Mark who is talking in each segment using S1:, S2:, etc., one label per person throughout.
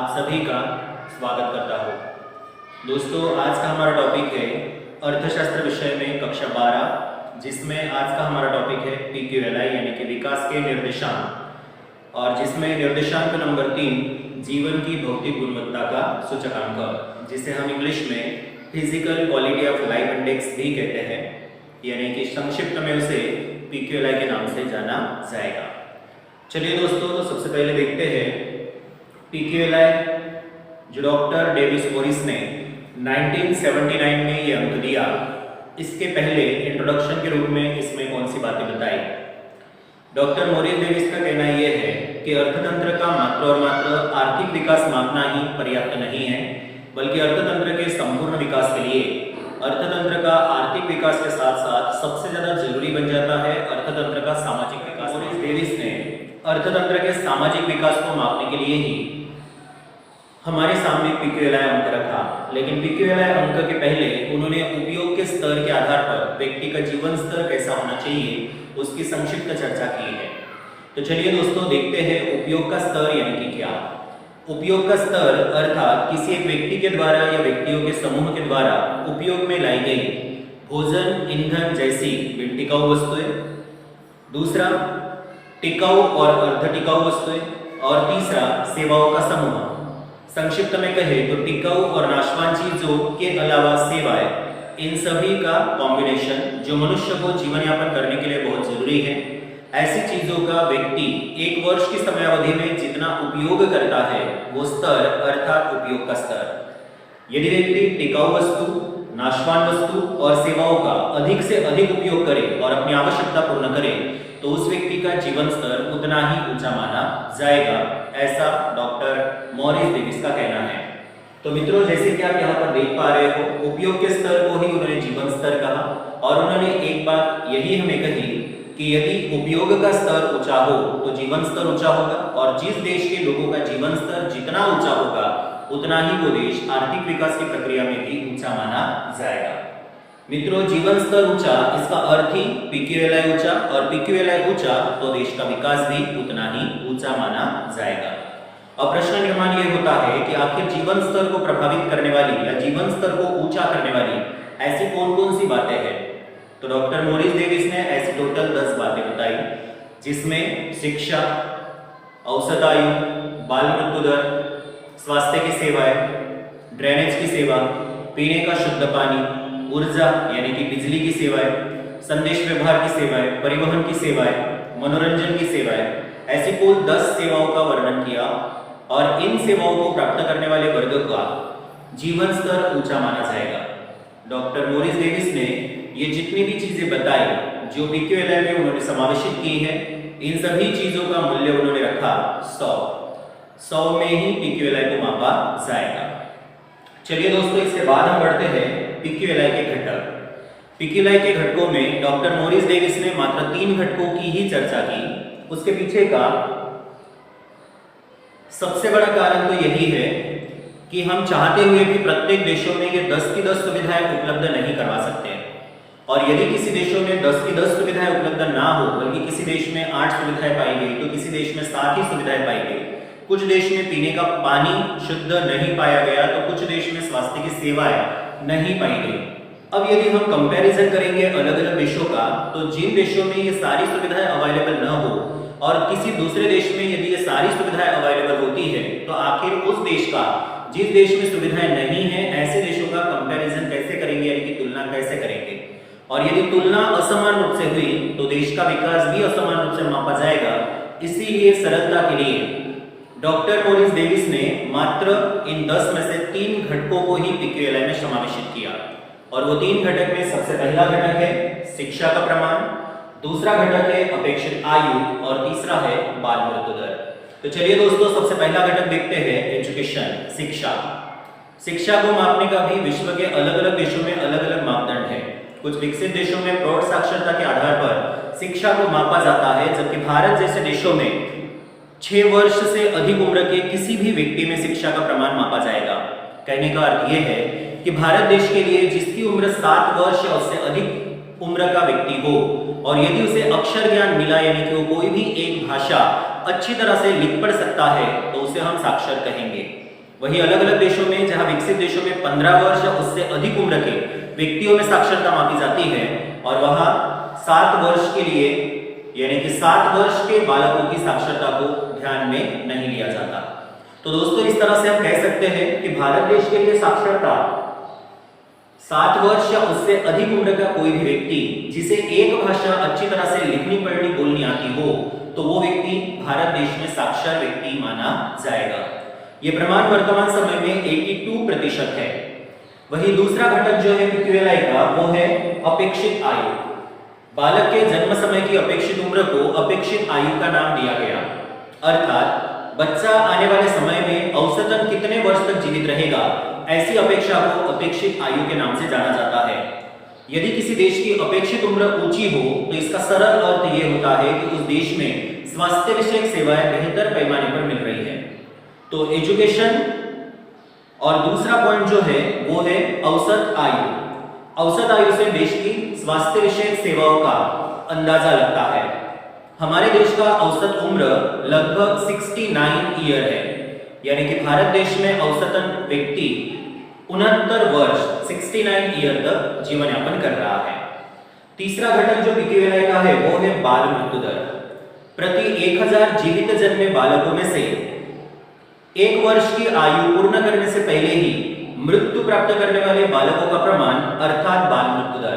S1: आप सभी का स्वागत करता हूँ। दोस्तों, आज का हमारा टॉपिक है अर्थशास्त्र विषय में कक्षा 12, जिसमें आज का हमारा टॉपिक है PQLI यानी कि विकास के निर्देशांक, और जिसमें निर्देशांक नंबर 3 जीवन की भौतिक गुणवत्ता का सूचकांक, जिसे हम इंग्लिश में physical quality of life index भी कहते हैं, यानी कि संक्षिप्त में उसे PQLI के नाम से जाना जाएगा। चलिए दोस्तों, तो सबसे पहले देखते हैं PQLI जो डॉक्टर डेविस मोरिस ने 1979 में ये अंक दिया, इसके पहले इंट्रोडक्शन के रूप में इसमें कौन सी बातें बताई। डॉक्टर मोरिस डेविस का कहना यह है कि अर्थतंत्र का मात्र और मात्र आर्थिक विकास मापना ही पर्याप्त नहीं है, बल्कि अर्थतंत्र के संपूर्ण विकास के लिए अर्थतंत्र का आर्थिक विकास के साथ साथ सबसे ज्यादा जरूरी बन जाता है अर्थतंत्र का सामाजिक विकास। मोरिस डेविस ने अर्थतंत्र के सामाजिक विकास को मापने के लिए ही हमारे सामने PQLI अंक रखा, लेकिन PQLI अंक के पहले उन्होंने उपयोग के स्तर के आधार पर व्यक्ति का जीवन स्तर कैसा होना चाहिए उसकी संक्षिप्त चर्चा की है। तो चलिए दोस्तों, देखते हैं उपयोग का स्तर यानी कि क्या। उपयोग का स्तर अर्थात किसी एक व्यक्ति के द्वारा या व्यक्तियों के समूह के द्वारा उपयोग में लाई गई भोजन, ईंधन जैसी टिकाऊ वस्तुएं, दूसरा टिकाऊ और अर्ध टिकाऊ वस्तुएं, और तीसरा सेवाओं का समूह। संक्षिप्त में कहे तो टिकाऊ और नाशवान चीजों के अलावा सेवाएं, इन सभी का कॉम्बिनेशन जो मनुष्य को जीवन यापन करने के लिए बहुत जरूरी है। ऐसी चीजों का व्यक्ति एक वर्ष की समयावधि में जितना उपयोग करता है वो स्तर अर्थात उपयोग का स्तर। यदि व्यक्ति टिकाऊ वस्तु, नाशवान वस्तु और सेवाओं का अधिक से अधिक उपयोग करे और अपनी आवश्यकता पूर्ण करे तो उस व्यक्ति का जीवन स्तर उतना ही ऊंचा माना जाएगा, ऐसा डॉक्टर मोरिस डेविस का कहना है। तो मित्रों, जैसे कि आप यहाँ पर देख पा रहे हो, उपयोग के स्तर को ही उन्होंने जीवन स्तर कहा, और उन्होंने एक बात यही हमें कही कि यदि उपयोग का स्तर ऊंचा हो तो जीवन स्तर ऊंचा होगा, और जिस देश के लोगों का जीवन स्तर जितना ऊंचा होगा उतना ही वो देश आर्थिक विकास की प्रक्रिया में भी ऊंचा माना जाएगा। मित्रों, जीवन स्तर ऊंचा, इसका अर्थ ही PQLI ऊंचा, और PQLI ऊंचा तो देश का विकास भी उतना ही ऊंचा माना जाएगा। अब प्रश्न निर्माण ये होता है कि आखिर जीवन स्तर को प्रभावित करने वाली या जीवन स्तर को ऊंचा करने वाली ऐसी कौन कौन सी बातें हैं। तो डॉक्टर मोरिस डेविस ने ऐसी टोटल 10 बातें बताई, जिसमें शिक्षा, औसत आयु, बाल मृत्यु दर, स्वास्थ्य की सेवाएं, ड्रेनेज की सेवा, पीने का शुद्ध पानी, ऊर्जा यानी कि बिजली की सेवाएं, संदेश व्यवहार की सेवाएं, परिवहन की सेवाएं, मनोरंजन की सेवाएं, ऐसी कुल 10 सेवाओं का वर्णन किया, और इन सेवाओं को प्राप्त करने वाले वर्ग का जीवन स्तर ऊंचा माना जाएगा। डॉक्टर मोरिस डेविस ने ये जितनी भी चीजें बताई जो PQLI में उन्होंने समावेशित की है, इन सभी चीजों का मूल्य उन्होंने रखा 100 में ही PQLI को मापा जाएगा। चलिए दोस्तों, इसके बाद हम बढ़ते हैं PQLI के घटक। PQLI के घटकों में डॉक्टर मोरिस डेविस ने मात्र 3 घटकों की ही चर्चा की। उसके पीछे का सबसे बड़ा कारण तो यही है कि हम चाहते हुए भी प्रत्येक देशों में ये 10 की 10 सुविधाएं उपलब्ध नहीं करवा सकते, और यदि किसी देशों में 10 की 10 सुविधाएं उपलब्ध ना हो, बल्कि किसी देश में 8 सुविधाएं पाई गई तो किसी देश में 7 ही सुविधाएं पाई गई, कुछ देश में पीने का पानी शुद्ध नहीं पाया गया तो कुछ देश में स्वास्थ्य की सेवाएं नहीं पाई गई। अब यदि हम कंपैरिजन करेंगे अलग अलग देशों का, तो जिन देशों में ये सारी सुविधाएं अवेलेबल न हो और किसी दूसरे देश में यदि ये सारी सुविधाएं अवेलेबल होती है, तो आखिर उस देश का, जिस देश में सुविधाएं नहीं है, ऐसे देशों का कंपैरिजन कैसे करेंगे, यानी कि तुलना कैसे करेंगे। और यदि तुलना असमान रूप से हुई तो देश का विकास भी असमान रूप से मापा जाएगा। इसीलिए सरलता के लिए डॉक्टर मोरिस डेविस ने मात्र इन 10 में से 3 घटकों को ही PQLI में समावेशित किया, और वो 3 घटक में सबसे पहला घटक है शिक्षा का प्रमाण, दूसरा घटक है अपेक्षित आयु, और तीसरा है बाल मृत्यु दर। तो चलिए दोस्तों, सबसे पहला घटक देखते हैं एजुकेशन, शिक्षा। शिक्षा को मापने का भी विश्व के अलग अलग देशों में अलग अलग मापदंड है। कुछ विकसित देशों में प्रौढ़ साक्षरता के आधार पर शिक्षा को मापा जाता है, जबकि भारत जैसे देशों में 6 वर्ष से अधिक उम्र के किसी भी व्यक्ति में शिक्षा का प्रमाण मापा जाएगा। कहने का अर्थ यह है कि भारत देश के लिए जिसकी उम्र 7 वर्ष या उससे अधिक उम्र का व्यक्ति हो, और यदि उसे अक्षर ज्ञान मिला, यानी कि वो कोई भी एक भाषा अच्छी तरह से लिख पढ़ सकता है, तो उसे हम साक्षर कहेंगे। वही अलग अलग देशों में, जहां विकसित देशों में 15 वर्ष या उससे अधिक उम्र के व्यक्तियों में साक्षरता मापी जाती है और वहां 7 वर्ष के लिए यानी कि 7 वर्ष के बालकों की साक्षरता को ध्यान में नहीं लिया जाता। तो दोस्तों इस तरह से हम कह सकते हैं कि भारत देश के लिए साक्षरता 7 वर्ष या उससे अधिक उम्र का कोई भी व्यक्ति जिसे एक भाषा अच्छी तरह से लिखनी पढ़नी बोलनी आती हो तो वो व्यक्ति भारत देश में साक्षर व्यक्ति माना जाएगा। ये प्रमाण वर्तमान समय में 82% है। वही दूसरा घटक जो है PQLI का वो है अपेक्षित आयु। बालक के जन्म समय की अपेक्षित उम्र को अपेक्षित आयु का नाम दिया गया, अर्थात बच्चा आने वाले समय में औसतन कितने वर्ष तक जीवित रहेगा ऐसी अपेक्षा को अपेक्षित आयु के नाम से जाना जाता है। यदि किसी देश की अपेक्षित उम्र ऊंची हो तो इसका सरल अर्थ यह होता है कि उस देश में स्वास्थ्य विषयक सेवाएं बेहतर पैमाने पर मिल रही है। तो एजुकेशन और दूसरा पॉइंट जो है वो है औसत आयु। औसत आयु से देश की स्वास्थ्य विषयक सेवाओं का अंदाजा लगता है। हमारे देश का औसत उम्र लगभग 69 ईयर है, यानी कि भारत देश में औसतन व्यक्ति 69 वर्ष 69 ईयर तक जीवन यापन कर रहा है। तीसरा घटक जो PQLI का है वो है बाल मृत्यु दर। प्रति 1000 जीवित जन्मे बालकों में से 1 वर्ष की आयु पूर्ण करने से पहले ही मृत्यु प्राप्त करने वाले बालकों का प्रमाण अर्थात बाल मृत्यु दर।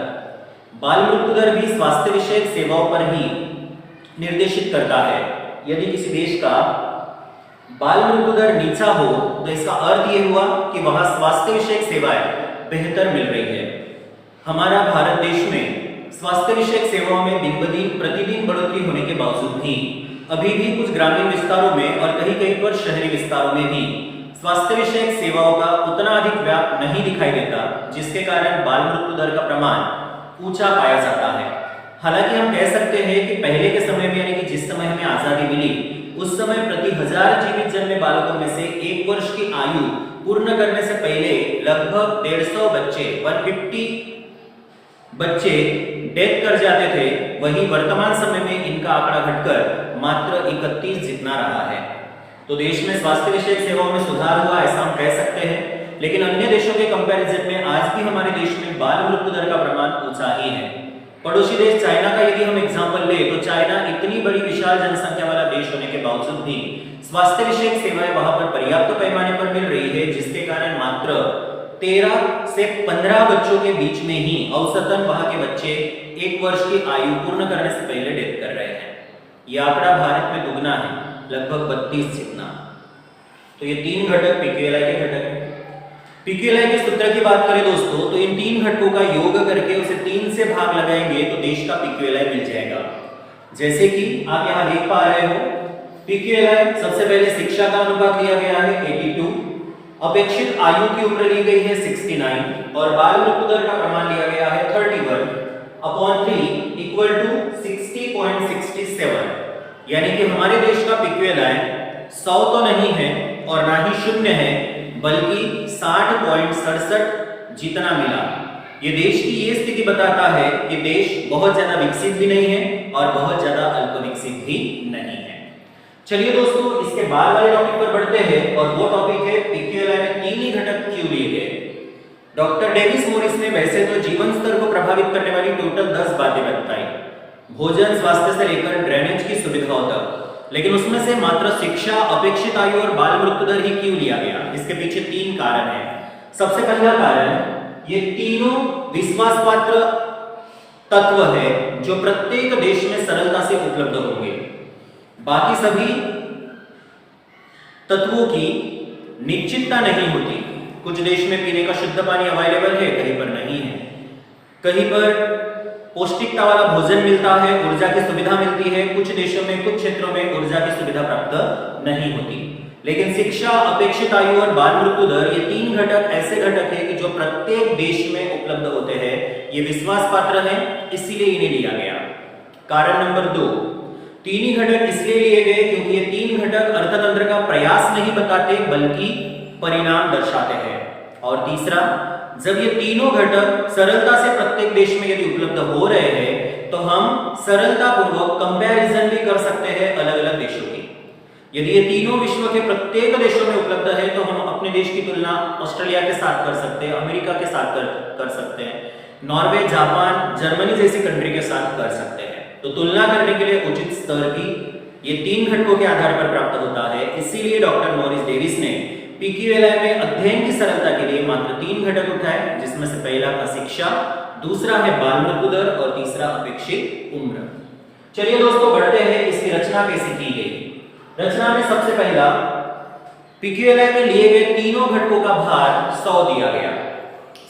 S1: बाल मृत्यु दर भी स्वास्थ्य विषयक सेवाओं पर ही निर्देशित करता है। यदि किसी देश का बाल मृत्यु दर नीचा हो तो इसका अर्थ यह हुआ कि वहां स्वास्थ्य विषयक सेवाएं बेहतर मिल रही है। हमारा भारत देश में स्वास्थ्य विषयक सेवाओं में दिन ब दिन प्रतिदिन बढ़ोतरी होने के बावजूद भी अभी भी कुछ ग्रामीण विस्तारों में और कहीं कहीं पर शहरी विस्तारों में भी स्वास्थ्य विषयक सेवाओं का उतना अधिक व्याप नहीं दिखाई देता, जिसके कारण बाल मृत्यु दर का प्रमाण ऊंचा पाया जाता है। हालांकि हम कह सकते हैं कि पहले के समय में यानी कि जिस समय हमें आजादी मिली उस समय प्रति 1000 जीवित जन्मे बालकों में से 1 वर्ष की आयु पूर्ण करने से पहले लगभग 150 बच्चे 150 बच्चे डेथ कर जाते थे। वहीं वर्तमान समय में इनका आंकड़ा घटकर मात्र 31 जितना रहा है। तो देश में स्वास्थ्य विषयक सेवाओं में सुधार हुआ ऐसा हम कह सकते हैं, लेकिन अन्य देशों के कंपैरिजन में आज भी हमारे देश में बाल मृत्यु दर का प्रमाण ऊंचा ही है। पड़ोसी देश चाइना का यदि हम एग्जांपल ले तो चाइना इतनी बड़ी विशाल जनसंख्या वाला देश होने के बावजूद भी स्वास्थ्य विषयक सेवाएं वहां पर पर्याप्त पैमाने पर मिल रही है, जिसके कारण मात्र 13 से 15 बच्चों के बीच में ही औसतन वहां के बच्चे 1 वर्ष की आयु पूर्ण करने से पहले डेथ कर रहे हैं। यह आंकड़ा भारत में दुगना है, लगभग 32 जितना। तो ये 3 घटक PQLI के घटक हैं। PQLI के सूत्र की बात करें दोस्तों तो इन 3 घटकों का योग करके उसे 3 से भाग लगाएंगे तो देश का PQLI मिल जाएगा। जैसे कि आप यहां देख पा रहे हो, PQLI सबसे पहले शिक्षा का अनुपात लिया गया है 82, अपेक्षित आयु की उम्र ली गई है 69 और बाल मृत्यु दर का प्रमाण लिया गया है 31/3 इक्वल टू 60.67। यानी कि हमारे देश का PQLI 100 तो नहीं है और ना ही 0 है, बल्कि 60.67 जितना मिला। ये देश की ये स्थिति बताता है कि देश बहुत ज्यादा विकसित भी नहीं है और बहुत ज्यादा अल्प विकसित भी नहीं है। चलिए दोस्तों इसके बाद वाले टॉपिक पर बढ़ते हैं और वो टॉपिक है PQLI में 3 ही घटक क्यों लिए गए। डॉक्टर डेविस मोरिस ने वैसे तो जीवन स्तर को प्रभावित करने वाली टोटल 10 बातें बताई, भोजन, स्वास्थ्य से लेकर ड्रेनेज की सुविधाओं तक, लेकिन उसमें से मात्र शिक्षा, अपेक्षित आयु और बाल मृत्यु दर ही क्यों लिया गया। इसके पीछे 3 कारण हैं। सबसे पहला कारण, ये तीनों विश्वास पात्र तत्व है जो प्रत्येक देश में सरलता से उपलब्ध होंगे। बाकी सभी तत्वों की निश्चितता नहीं होती। कुछ देश में पीने का शुद्ध पानी अवेलेबल है, कहीं पर नहीं है। कहीं पर पौष्टिकता वाला भोजन मिलता है, ऊर्जा की सुविधा मिलती है। कुछ देशों में, कुछ क्षेत्रों में ऊर्जा की सुविधा प्राप्त नहीं होती। लेकिन शिक्षा, अपेक्षित आयु और बाल मृत्यु दर, ये 3 घटक ऐसे घटक हैं कि जो प्रत्येक देश में उपलब्ध होते हैं। ये विश्वास पात्र हैं, इसीलिए इन्हें लिया गया। कारण नंबर 2, 3 ही घटक इसलिए लिए गए क्योंकि ये 3 घटक अर्थतंत्र का प्रयास नहीं बताते बल्कि परिणाम दर्शाते हैं। और तीसरा, जब ये तीनों घटक सरलता से प्रत्येक देश में यदि उपलब्ध हो रहे हैं तो हम सरलता पूर्वक कंपैरिजन भी कर सकते हैं अलग अलग देशों की। यदि ये तीनों विश्व के प्रत्येक देशों में उपलब्ध है तो हम अपने देश की तुलना ऑस्ट्रेलिया के साथ कर सकते हैं, अमेरिका के साथ कर सकते हैं, नॉर्वे, जापान, जर्मनी जैसी कंट्री के साथ कर सकते हैं। तो तुलना करने के लिए उचित स्तर भी ये 3 घटकों के आधार पर प्राप्त होता है। इसीलिए डॉक्टर मॉरिस डेविस ने पीक्यूएलआई में अध्ययन की सरलता के लिए मात्र 3 घटक उठाए, जिसमें से पहला था शिक्षा, दूसरा है बाल मृत्यु दर और तीसरा अपेक्षित उम्र। चलिए दोस्तों बढ़ते हैं, इसकी रचना कैसे की गई। रचना में सबसे पहला पीक्यूएलआई में लिए गए तीनों घटकों का भार 100 दिया गया।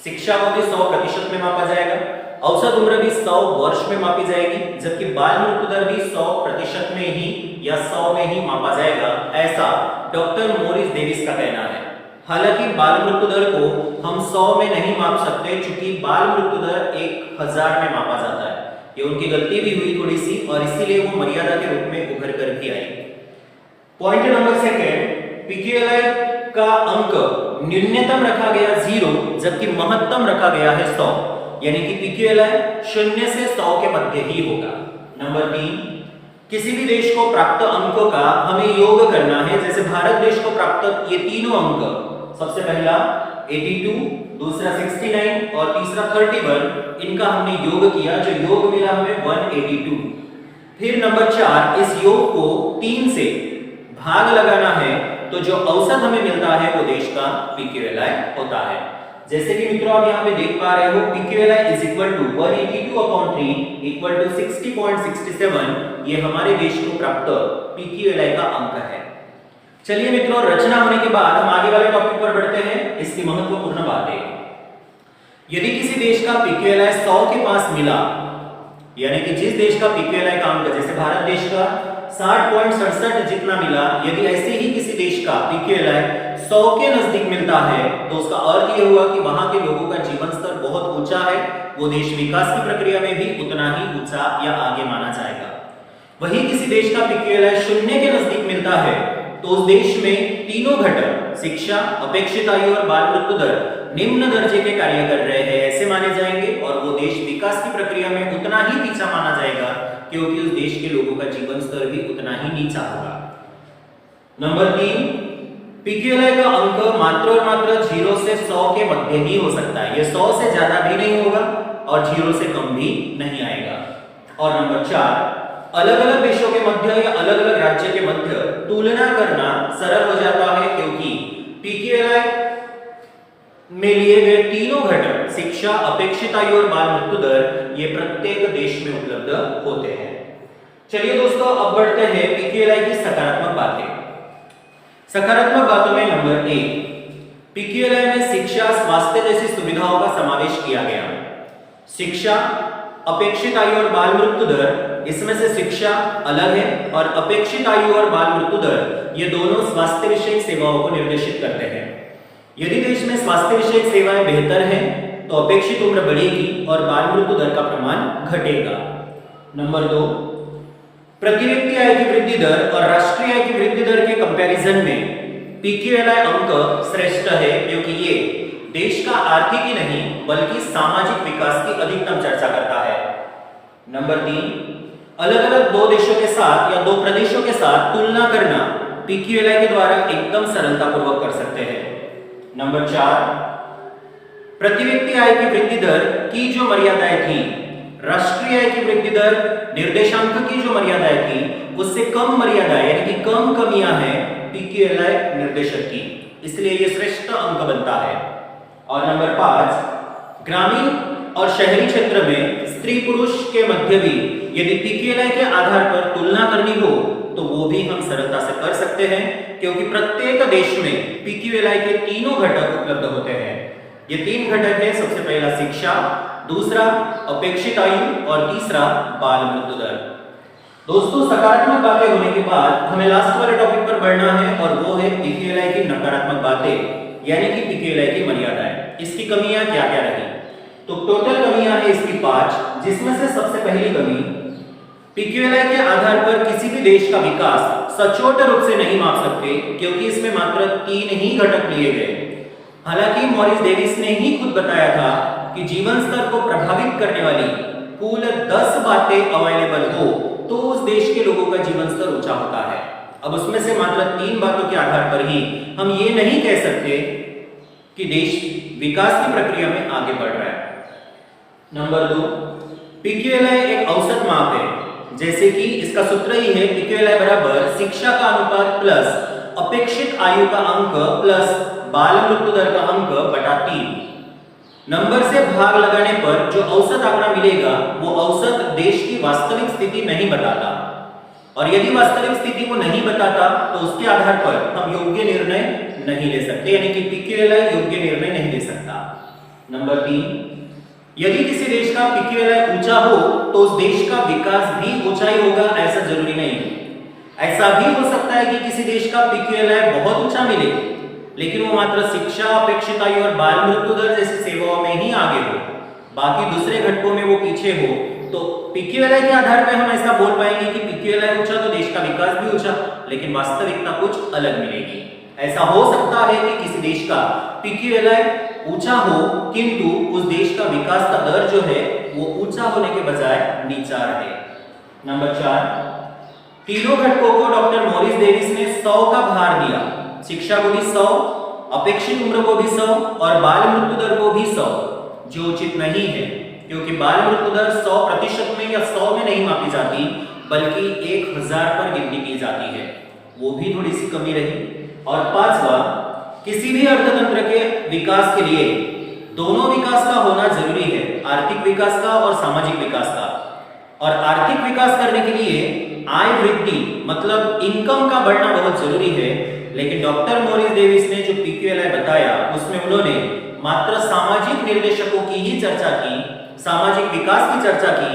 S1: शिक्षा को भी 100% में मापा जाएगा, औसत उम्र भी 100 वर्ष में मापी जाएगी, जबकि बाल मृत्यु दर भी 100% में ही या 100 में ही मापा जाएगा, ऐसा डॉक्टर मॉरिस डेविस का कहना है। हालांकि बाल मृत्यु दर को हम 100 में नहीं माप सकते, क्योंकि बाल मृत्यु दर 1000 में मापा जाता है। ये उनकी गलती भी हुई थोड़ी सी, और इसीलिए वो मर्यादा के रूप में उभर कर भी आई। पॉइंट नंबर 2, पीक्यूएलआई का अंक न्यूनतम रखा गया 0, जबकि महत्तम रखा गया है 100, यानी कि पीक्यूएलआई 0 से 100 के मध्य ही होगा। नंबर 3, किसी भी देश को प्राप्त अंकों का हमें योग करना है। जैसे भारत देश को प्राप्त ये तीनों अंक, सबसे पहला 82, दूसरा 69 और तीसरा 31, इनका हमने योग किया, जो योग मिला हमें 182। फिर नंबर 4, इस योग को 3 से भाग लगाना है, तो जो औसत हमें मिलता है वो देश का पीक्यूएलआई होता है। जैसे कि मित्रों आप यहाँ पे देख पा रहे हो, PQLI is equal to 182/3 equal to 60.67, ये हमारे देश को प्राप्त पीक्यूएलआई का अंक है। चलिए मित्रों, रचना होने के बाद हम आगे वाले टॉपिक पर बढ़ते हैं। इसकी महत्वपूर्ण बातें, यदि किसी देश का पीक्यूएलआई 100 के पास मिला, यानी कि जिस देश का पीक्यूएलआई का अंक, जैसे भारत देश का 60.67 जितना मिला, यदि ऐसे ही किसी देश का पीक्यूएलआई 100 के नजदीक मिलता है, तो उसका अर्थ यह हुआ कि वहां के लोगों का जीवन स्तर बहुत ऊंचा है, वो देश विकास की प्रक्रिया में भी उतना ही ऊंचा या आगे माना जाएगा। वहीं किसी देश का पीक्यूएलआई 0 के नजदीक मिलता है, तो उस देश में तीनों घटक, शिक्षा, अपेक्षित आयु और बाल मृत्यु दर निम्न दर्जे के कार्य कर रहे हैं, ऐसे माने जाएंगे, और वो देश विकास की प्रक्रिया में उतना ही पीछा माना जाएगा, क्योंकि उस देश के लोगों का जीवन स्तर भी उतना ही नीचा होगा। नंबर 3, पीक्यूएलआई का अंक मात्र और मात्र 0 से 100 के मध्य ही हो सकता है। ये 100 से ज्यादा भी नहीं होगा और 0 से कम भी नहीं आएगा। और नंबर 4, अलग अलग देशों के मध्य या अलग अलग राज्य के मध्य तुलना करना सरल हो जाता है, क्योंकि पीक्यूएलआई में लिए गए तीनों घटक, शिक्षा, अपेक्षित आयु और बाल मृत्यु दर, ये प्रत्येक देश में उपलब्ध होते हैं। चलिए दोस्तों अब बढ़ते हैं पीक्यूएलआई की सकारात्मक बातें। सकारात्मक बातों में नंबर 1, पीक्यूएलआई में शिक्षा, स्वास्थ्य जैसी सुविधाओं का समावेश किया गया। शिक्षा, अपेक्षित आयु और बाल मृत्यु दर, इसमें से शिक्षा अलग है और अपेक्षित आयु और बाल मृत्यु दर ये दोनों स्वास्थ्य विषयक सेवाओं को निर्देशित करते हैं। यदि देश में स्वास्थ्य विषयक सेवाएं बेहतर हैं, तो अपेक्षित उम्र बढ़ेगी और बाल मृत्यु दर का प्रमाण घटेगा। नंबर 2, प्रति व्यक्ति आय की वृद्धि दर और राष्ट्रीय आय की वृद्धि दर के कंपैरिजन में पीक्यूएलआई अंक श्रेष्ठ है, क्योंकि ये देश का आर्थिक ही नहीं बल्कि सामाजिक विकास की अधिकतम चर्चा करता है। नंबर 3, अलग अलग 2 देशों के साथ या 2 प्रदेशों के साथ तुलना करना पीक्यूएलआई के द्वारा एकदम सरलतापूर्वक कर सकते हैं। नंबर 4, प्रति व्यक्ति आय की वृद्धि दर की जो मर्यादाएं थी, राष्ट्रीय आय की वृद्धि दर निर्देशांक की जो मर्यादाएं थी, उससे कम मर्यादाएं यानी कि कम कमियां हैं पीक्यूएलआई निर्देशक की, इसलिए ये श्रेष्ठ अंक बनता है। और नंबर 5, ग्रामीण और शहरी क्षेत्र में स्त्री पुरुष के मध्य भी यदि पीक्यूएलआई के आधार पर तुलना करनी हो, तो वो भी हम सरलता से कर सकते हैं, क्योंकि प्रत्येक देश में पीक्यूएलआई के तीनों घटक उपलब्ध होते हैं। ये 3 घटक है, सबसे पहला शिक्षा, दूसरा अपेक्षित आयु और तीसरा बाल मृत्यु दर। दोस्तों सकारात्मक बातें होने के बाद हमें लास्ट वाले टॉपिक पर बढ़ना है, और वो है पीक्यूएलआई की नकारात्मक बातें, यानी कि पीक्यूएलआई की मर्यादाएं। इसकी कमियां क्या क्या रही? तो टोटल कमियां है इसकी 5, जिसमें से सबसे पहली कमी, पीक्यूएलआई के आधार पर किसी भी देश का विकास सचोट रूप से नहीं माप सकते, क्योंकि इसमें मात्र 3 ही घटक लिए गए। हालांकि मॉरिस डेविस ने ही खुद बताया था कि जीवन स्तर को प्रभावित करने वाली कुल 10 बातें अवेलेबल हो, तो उस देश के लोगों का जीवन स्तर ऊंचा होता है। अब उसमें से मात्र 3 बातों के आधार पर ही हम ये नहीं कह सकते कि देश विकास की प्रक्रिया में आगे बढ़ रहा है। नंबर 2, PQLI एक औसत माप है, जैसे कि इसका सूत्र ही है PQLI बराबर शिक्षा का अनुपात प्लस अपेक्षित आयु का अंक प्लस बाल मृत्यु दर का अंक बटा 3। नंबर से भाग लगाने पर जो औसत आंकड़ा मिलेगा वो औसत देश की वास्तविक स्थिति नहीं बताता, और यदि वास्तविक स्थिति को नहीं बताता तो उसके आधार पर हम योग्य निर्णय नहीं ले सकते, यानी कि PQLI योग्य निर्णय नहीं ले सकता। नंबर 3, यदि किसी देश का PQLI ऊंचा हो तो उस देश का विकास भी ऊंचा ही होगा, ऐसा जरूरी नहीं। ऐसा भी हो सकता है कि किसी देश का PQLI बहुत ऊंचा मिले लेकिन वो मात्र शिक्षा, अपेक्षित आयु और बाल मृत्यु दर जैसी सेवाओं में ही आगे हो, बाकी दूसरे घटकों में वो पीछे हो। तो PQLI के आधार पर हम ऐसा बोल पाएंगे कि PQLI ऊंचा तो देश का विकास भी ऊंचा, लेकिन वास्तविकता कुछ अलग मिलेगी। ऐसा हो सकता है कि किसी देश का PQLI ऊंचा हो किंतु उस देश का विकास का दर जो है वो ऊंचा होने के बजाय नीचा रहे। नंबर 4, तीनों घटकों को डॉक्टर मॉरिस डेविस ने 100 का भार दिया। शिक्षा को भी 100, अपेक्षित उम्र को भी 100 और बाल मृत्यु दर को भी 100, जो उचित नहीं है क्योंकि बाल मृत्यु दर 100% में या 100 में नहीं मापी जाती बल्कि 1000 पर गिनती की जाती है, वो भी थोड़ी सी कमी रही। और 5वां, किसी भी अर्थतंत्र के विकास के लिए दोनों विकास का होना जरूरी है, आर्थिक विकास का और सामाजिक विकास का। और आर्थिक विकास करने के लिए आय वृद्धि मतलब इनकम का बढ़ना बहुत जरूरी है, लेकिन डॉक्टर मॉरिस डेविस ने जो PQLI बताया उसमें उन्होंने मात्र सामाजिक निर्देशकों की ही चर्चा की, सामाजिक विकास की चर्चा की,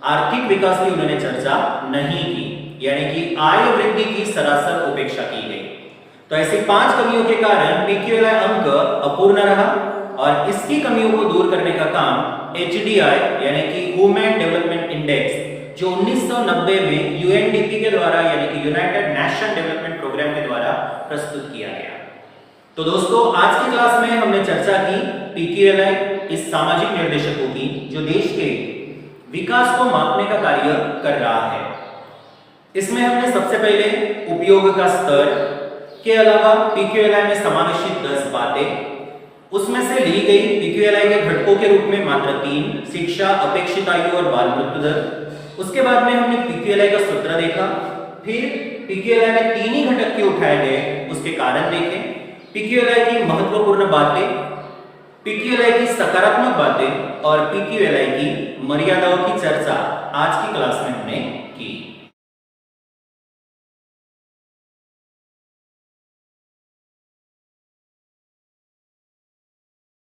S1: आर्थिक विकास की उन्होंने चर्चा नहीं की, यानी कि आय वृद्धि की सरासर उपेक्षा की गई। तो ऐसी 5 कमियों के कारण PQLI अंक अपूर्ण रहा और इसकी कमियों को दूर करने का काम HDI यानी कि ह्यूमन डेवलपमेंट इंडेक्स जो 1990 में UNDP के द्वारा यानी कि यूनाइटेड नेशन डेवलपमेंट प्रोग्राम के द्वारा प्रस्तुत किया गया। तो दोस्तों आज की क्लास में हमने चर्चा की PQLI इस सामाजिक निर्देशकों की जो देश के विकास को मापने का कार्य कर रहा है। इसमें हमने सबसे पहले उपयोग का स्तर के अलावा PQLI में समावेशित 10 बातें, उसमें से ली गई PQLI के घटकों के रूप में मात्र 3, शिक्षा, अपेक्षित आयु और बाल मृत्यु दर। उसके बाद में हमने PQLI का सूत्र देखा, फिर PQLI में 3 ही घटक क्यों उठाए गए उसके कारण देखे, PQLI की महत्वपूर्ण बातें, PQLI की सकारात्मक बातें और PQLI की मर्यादाओं की चर्चा आज की क्लास में हमने